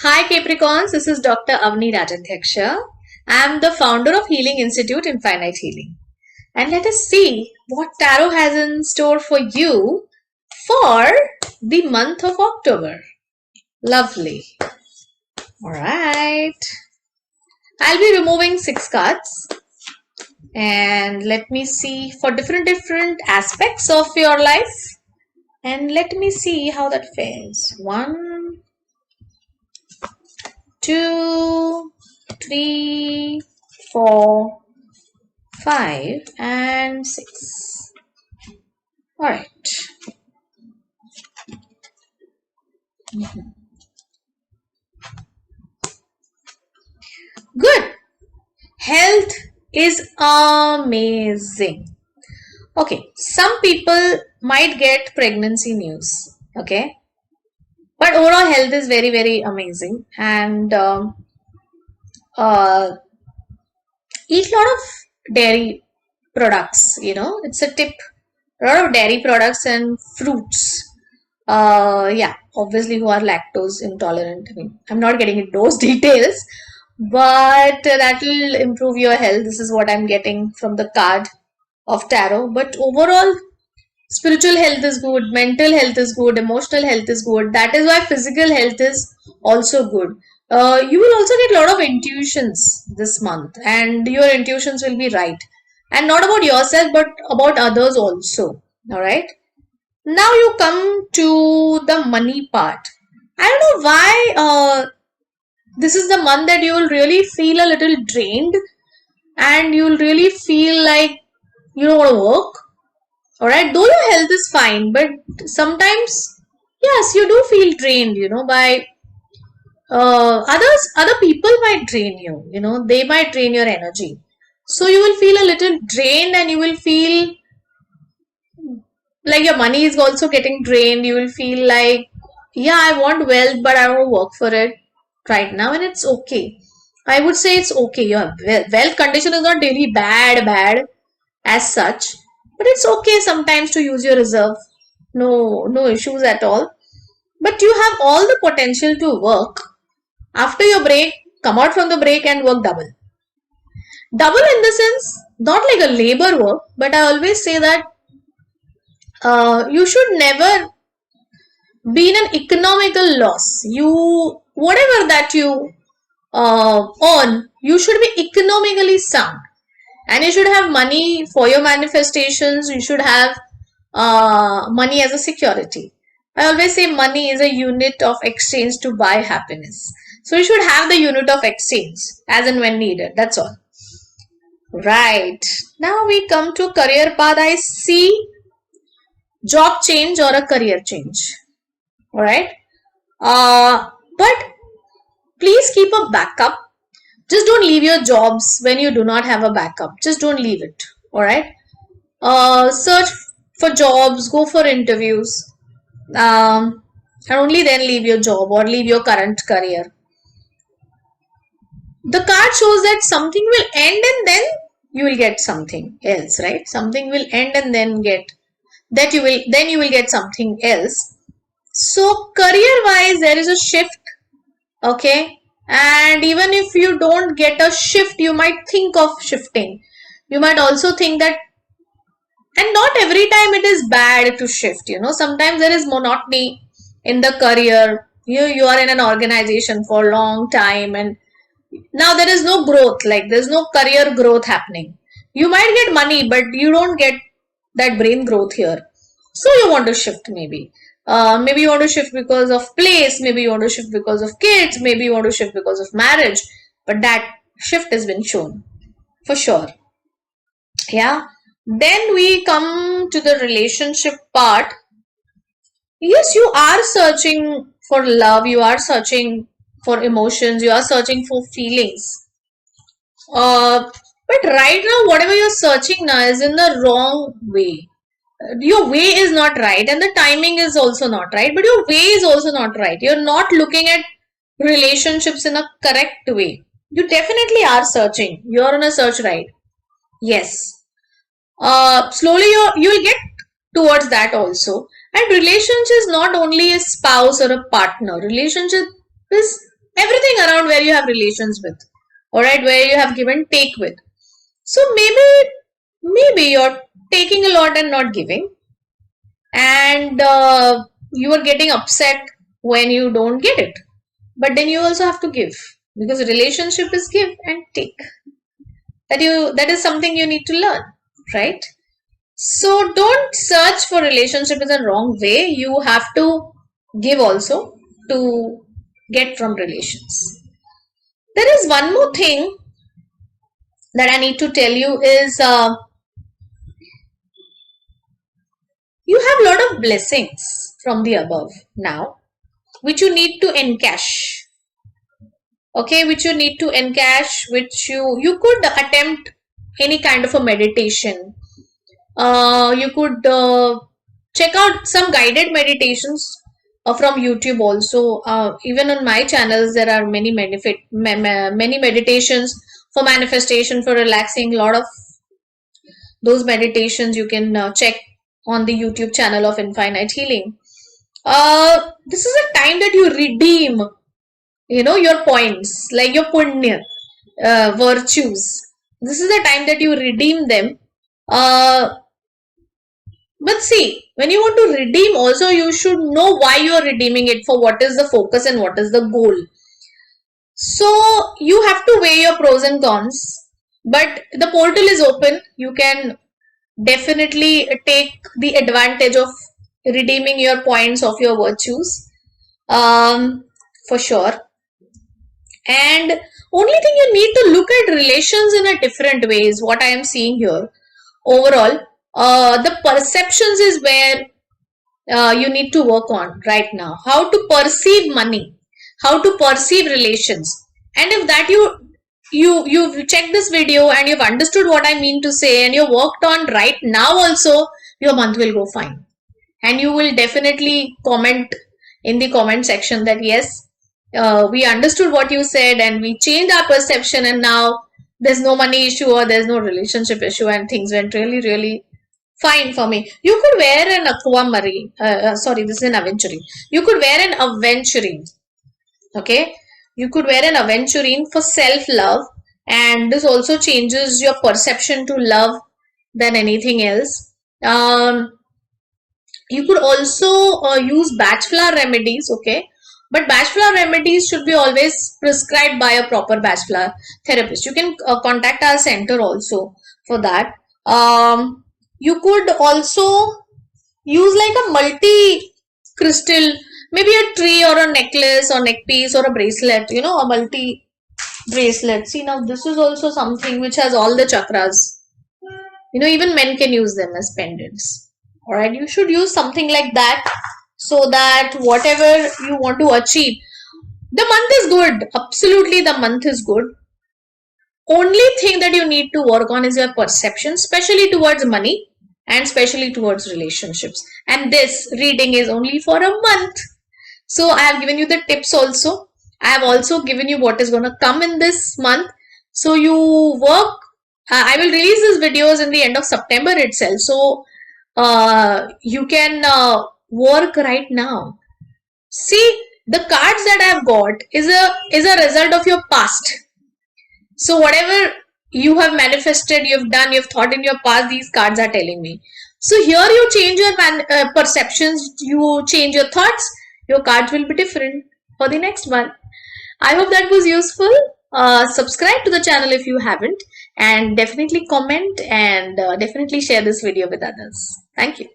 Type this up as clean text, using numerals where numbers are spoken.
Hi Capricorns, this is Dr. Avanii Rajadhyaksha. I am the founder of Healing Institute Infinite Healing. And let us see what Tarot has in store for you for the month of October. Lovely. Alright. I'll be removing 6 cards. And let me see for different aspects of your life. And let me see how that fares. 1, 2, 3, 4, 5, and 6. All right. Good. Health is amazing. Okay, some people might get pregnancy news. Okay, but overall health is very, very amazing. And eat a lot of dairy products. It's a tip. A lot of dairy products and fruits. Yeah, obviously who are lactose intolerant. I mean, I'm not getting into those details, but that will improve your health. This is what I'm getting from the card of tarot. But overall, spiritual health is good, mental health is good, emotional health is good. That is why physical health is also good. You will also get a lot of intuitions this month, and your intuitions will be right. And not about yourself, but about others also. All right. Now you come to the money part. I don't know why this is the month that you will really feel a little drained and you'll really feel like you don't want to work. Alright, though your health is fine, but sometimes, yes, you do feel drained, by other people might drain you, they might drain your energy. So you will feel a little drained and you will feel like your money is also getting drained. You will feel like, yeah, I want wealth, but I don't work for it right now, and it's okay. I would say it's okay. Your wealth condition is not really bad as such, but it's okay sometimes to use your reserve. No issues at all. But you have all the potential to work. After your break, come out from the break and work double. Double in the sense, not like a labor work, but I always say that you should never be in an economical loss. Whatever that you earn, you should be economically sound. And you should have money for your manifestations. You should have money as a security. I always say money is a unit of exchange to buy happiness. So you should have the unit of exchange as and when needed. That's all. Right. Now we come to career path. I see job change or a career change. Alright. But please keep a backup. Just don't leave your jobs when you do not have a backup. Just don't leave it. Alright. Search for jobs, go for interviews. And only then leave your job or leave your current career. The card shows that something will end and then you will get something else, right? Something will end and then you will get something else. So career wise, there is a shift. Okay. And even if you don't get a shift, you might think of shifting. You might also think that, and not every time it is bad to shift, sometimes there is monotony in the career. You are in an organization for a long time and now there is no growth, like there's no career growth happening. You might get money, but you don't get that brain growth here. So you want to shift maybe. Maybe you want to shift because of place, maybe you want to shift because of kids, maybe you want to shift because of marriage. But that shift has been shown for sure. Yeah. Then we come to the relationship part. Yes, you are searching for love, you are searching for emotions, you are searching for feelings. But right now, whatever you're searching now is in the wrong way. Your way is not right and the timing is also not right, but your way is also not right. You're not looking at relationships in a correct way. You definitely are searching. You're on a search, right? Yes. Slowly you will get towards that also. And relationship is not only a spouse or a partner. Relationship is everything around where you have relations with, all right, where you have give and take with. So maybe you're taking a lot and not giving, and you are getting upset when you don't get it. But then you also have to give, because relationship is give and take. That is something you need to learn, right? So don't search for relationship in the wrong way. You have to give also to get from relations. There is one more thing that I need to tell you is you have a lot of blessings from the above now, which you need to encash. Okay, which you need to encash, which you could attempt any kind of a meditation. You could check out some guided meditations from YouTube also. Even on my channels, there are many meditations for manifestation, for relaxing. A lot of those meditations you can check on the YouTube channel of Infinite Healing. This is a time that you redeem, your points, like your punya, virtues. This is the time that you redeem them. But see, when you want to redeem also, you should know why you are redeeming it, for what is the focus and what is the goal. So you have to weigh your pros and cons, but the portal is open. You can definitely take the advantage of redeeming your points of your virtues, for sure. And only thing, you need to look at relations in a different way is what I am seeing here. Overall, the perceptions is where you need to work on right now. How to perceive money, how to perceive relations. And if that you've checked this video and you've understood what I mean to say, and you worked on right now also, your month will go fine. And you will definitely comment in the comment section that yes, we understood what you said and we changed our perception, and now there's no money issue or there's no relationship issue, and things went really, really fine for me. You could wear an aquamarine. Sorry, this is an aventurine. You could wear an aventurine. Okay. You could wear an aventurine for self-love, and this also changes your perception to love than anything else. You could also use batch flower remedies, okay? But batch flower remedies should be always prescribed by a proper batch flower therapist. You can contact our center also for that. You could also use like a multi-crystal, maybe a tree or a necklace or neck piece or a bracelet, a multi-bracelet. See, now this is also something which has all the chakras. Even men can use them as pendants. Alright, you should use something like that, so that whatever you want to achieve, the month is good. Absolutely, the month is good. Only thing that you need to work on is your perception, especially towards money and especially towards relationships. And this reading is only for a month. So I have given you the tips also. I have also given you what is going to come in this month. So you work. I will release these videos in the end of September itself. So you can work right now. See, the cards that I have got is a result of your past. So whatever you have manifested, you've done, you've thought in your past, these cards are telling me. So here you change your perceptions, you change your thoughts, your cards will be different for the next one. I hope that was useful. Subscribe to the channel if you haven't, and definitely comment and definitely share this video with others. Thank you.